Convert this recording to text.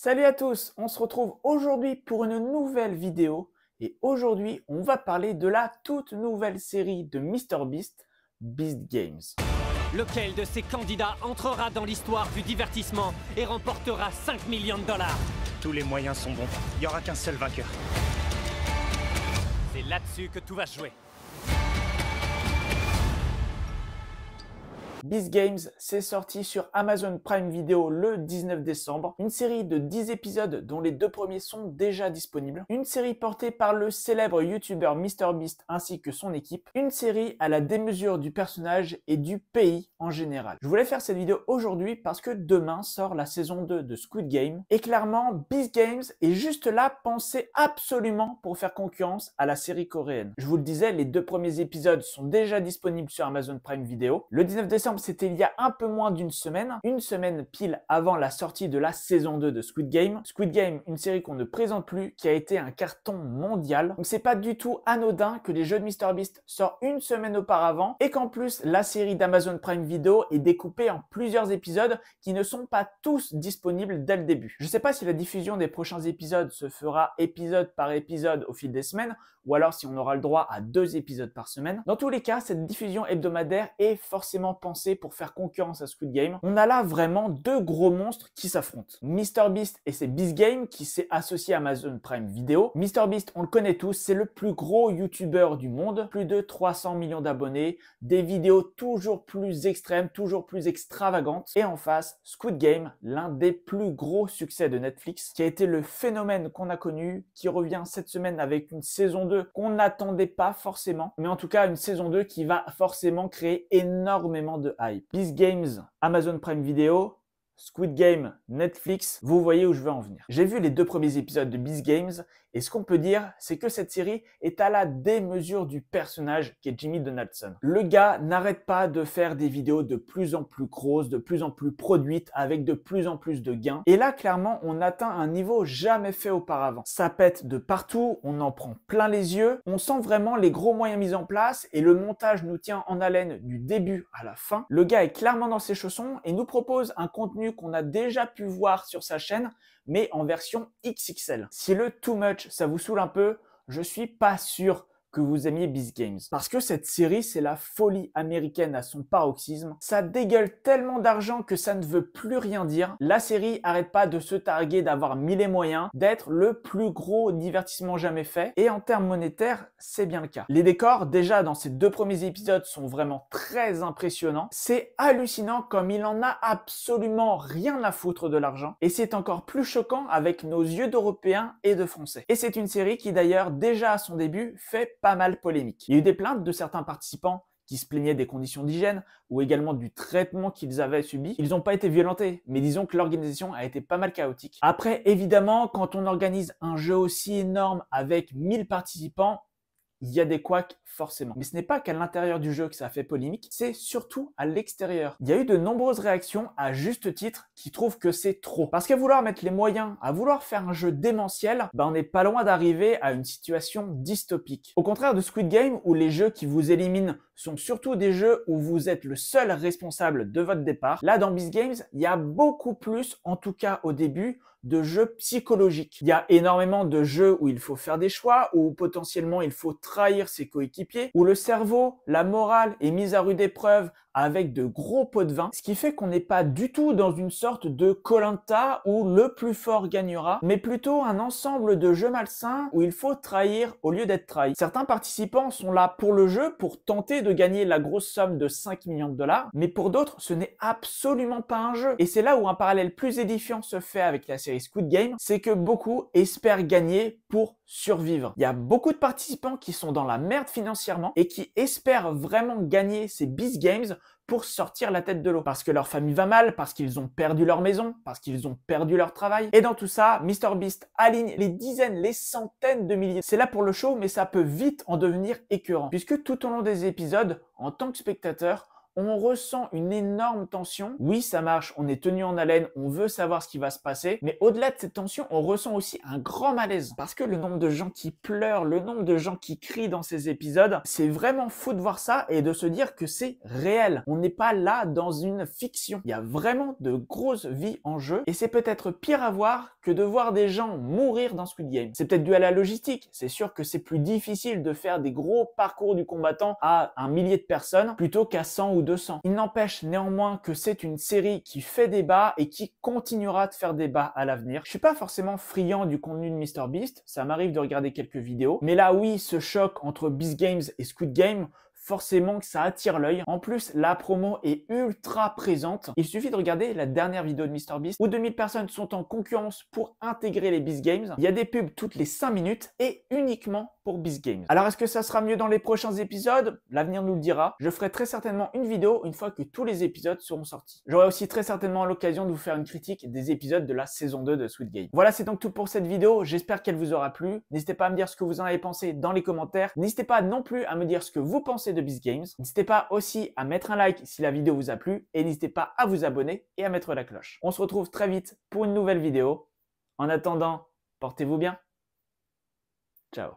Salut à tous, on se retrouve aujourd'hui pour une nouvelle vidéo et aujourd'hui on va parler de la toute nouvelle série de MrBeast, Beast Games. Lequel de ces candidats entrera dans l'histoire du divertissement et remportera 5 millions de dollars? Tous les moyens sont bons. Il n'y aura qu'un seul vainqueur. C'est là-dessus que tout va se jouer. Beast Games, c'est sorti sur Amazon Prime Video le 19 décembre. Une série de 10 épisodes dont les 2 premiers sont déjà disponibles. Une série portée par le célèbre YouTuber MrBeast ainsi que son équipe. Une série à la démesure du personnage et du pays en général. Je voulais faire cette vidéo aujourd'hui parce que demain sort la saison 2 de Squid Game. Et clairement, Beast Games est juste là pensé absolument pour faire concurrence à la série coréenne. Je vous le disais, les 2 premiers épisodes sont déjà disponibles sur Amazon Prime Video. Le 19 décembre, c'était il y a un peu moins d'une semaine pile avant la sortie de la saison 2 de Squid Game. Squid Game, une série qu'on ne présente plus, qui a été un carton mondial. Donc c'est pas du tout anodin que les jeux de MrBeast sortent une semaine auparavant et qu'en plus la série d'Amazon Prime Video est découpée en plusieurs épisodes qui ne sont pas tous disponibles dès le début. Je sais pas si la diffusion des prochains épisodes se fera épisode par épisode au fil des semaines ou alors si on aura le droit à 2 épisodes par semaine. Dans tous les cas, cette diffusion hebdomadaire est forcément pensée pour faire concurrence à Squid Game. On a là vraiment 2 gros monstres qui s'affrontent. MrBeast et ses Beast Games qui s'est associé à Amazon Prime Video. MrBeast, on le connaît tous, c'est le plus gros YouTuber du monde. Plus de 300 millions d'abonnés, des vidéos toujours plus extrêmes, toujours plus extravagantes. Et en face, Squid Game, l'un des plus gros succès de Netflix, qui a été le phénomène qu'on a connu, qui revient cette semaine avec une saison 2 qu'on n'attendait pas forcément. Mais en tout cas, une saison 2 qui va forcément créer énormément de hype. Beast Games, Amazon Prime Video, Squid Game, Netflix, vous voyez où je veux en venir. J'ai vu les 2 premiers épisodes de Beast Games et ce qu'on peut dire, c'est que cette série est à la démesure du personnage qui est Jimmy Donaldson. Le gars n'arrête pas de faire des vidéos de plus en plus grosses, de plus en plus produites, avec de plus en plus de gains. Et là, clairement, on atteint un niveau jamais fait auparavant. Ça pète de partout, on en prend plein les yeux, on sent vraiment les gros moyens mis en place et le montage nous tient en haleine du début à la fin. Le gars est clairement dans ses chaussons et nous propose un contenu qu'on a déjà pu voir sur sa chaîne, mais en version XXL. Si le too much, ça vous saoule un peu, je suis pas sûr que vous aimiez Beast Games. Parce que cette série, c'est la folie américaine à son paroxysme. Ça dégueule tellement d'argent que ça ne veut plus rien dire. La série arrête pas de se targuer d'avoir mis les moyens, d'être le plus gros divertissement jamais fait. Et en termes monétaires, c'est bien le cas. Les décors, déjà dans ces 2 premiers épisodes, sont vraiment très impressionnants. C'est hallucinant comme il en a absolument rien à foutre de l'argent. Et c'est encore plus choquant avec nos yeux d'Européens et de Français. Et c'est une série qui d'ailleurs, déjà à son début, fait pas mal polémique. Il y a eu des plaintes de certains participants qui se plaignaient des conditions d'hygiène ou également du traitement qu'ils avaient subi. Ils n'ont pas été violentés, mais disons que l'organisation a été pas mal chaotique. Après, évidemment, quand on organise un jeu aussi énorme avec 1000 participants, il y a des couacs forcément. Mais ce n'est pas qu'à l'intérieur du jeu que ça a fait polémique, c'est surtout à l'extérieur. Il y a eu de nombreuses réactions à juste titre qui trouvent que c'est trop. Parce qu'à vouloir mettre les moyens, à vouloir faire un jeu démentiel, on n'est pas loin d'arriver à une situation dystopique. Au contraire de Squid Game où les jeux qui vous éliminent sont surtout des jeux où vous êtes le seul responsable de votre départ. Là dans Beast Games, il y a beaucoup plus, en tout cas au début, de jeux psychologiques. Il y a énormément de jeux où il faut faire des choix, où potentiellement il faut trahir ses coéquipiers, où le cerveau, la morale est mise à rude épreuve avec de gros pots de vin, ce qui fait qu'on n'est pas du tout dans une sorte de koh-lanta où le plus fort gagnera, mais plutôt un ensemble de jeux malsains où il faut trahir au lieu d'être trahi. Certains participants sont là pour le jeu, pour tenter de gagner la grosse somme de 5 millions de dollars, mais pour d'autres, ce n'est absolument pas un jeu. Et c'est là où un parallèle plus édifiant se fait avec la série Squid Game, c'est que beaucoup espèrent gagner pour survivre. Il y a beaucoup de participants qui sont dans la merde financièrement et qui espèrent vraiment gagner ces Beast Games pour sortir la tête de l'eau. Parce que leur famille va mal, parce qu'ils ont perdu leur maison, parce qu'ils ont perdu leur travail. Et dans tout ça, MrBeast aligne les dizaines, les centaines de milliers. C'est là pour le show, mais ça peut vite en devenir écœurant. Puisque tout au long des épisodes, en tant que spectateur, on ressent une énorme tension. Oui, ça marche, on est tenu en haleine, on veut savoir ce qui va se passer, mais au-delà de cette tension, on ressent aussi un grand malaise parce que le nombre de gens qui pleurent, le nombre de gens qui crient dans ces épisodes, c'est vraiment fou de voir ça et de se dire que c'est réel. On n'est pas là dans une fiction. Il y a vraiment de grosses vies en jeu et c'est peut-être pire à voir que de voir des gens mourir dans Squid Game. C'est peut-être dû à la logistique. C'est sûr que c'est plus difficile de faire des gros parcours du combattant à un millier de personnes plutôt qu'à 100 ou 200. Il n'empêche néanmoins que c'est une série qui fait débat et qui continuera de faire débat à l'avenir. Je suis pas forcément friand du contenu de MrBeast, ça m'arrive de regarder quelques vidéos, mais là oui, ce choc entre Beast Games et Squid Game, forcément que ça attire l'œil. En plus, la promo est ultra présente. Il suffit de regarder la dernière vidéo de MrBeast où 2000 personnes sont en concurrence pour intégrer les Beast Games. Il y a des pubs toutes les 5 minutes et uniquement pour Beast Games. Alors est-ce que ça sera mieux dans les prochains épisodes? L'avenir nous le dira. Je ferai très certainement une vidéo une fois que tous les épisodes seront sortis. J'aurai aussi très certainement l'occasion de vous faire une critique des épisodes de la saison 2 de Squid Game. Voilà, c'est donc tout pour cette vidéo. J'espère qu'elle vous aura plu. N'hésitez pas à me dire ce que vous en avez pensé dans les commentaires. N'hésitez pas non plus à me dire ce que vous pensez de Beast Games. N'hésitez pas aussi à mettre un like si la vidéo vous a plu et n'hésitez pas à vous abonner et à mettre la cloche. On se retrouve très vite pour une nouvelle vidéo. En attendant, portez-vous bien. Ciao.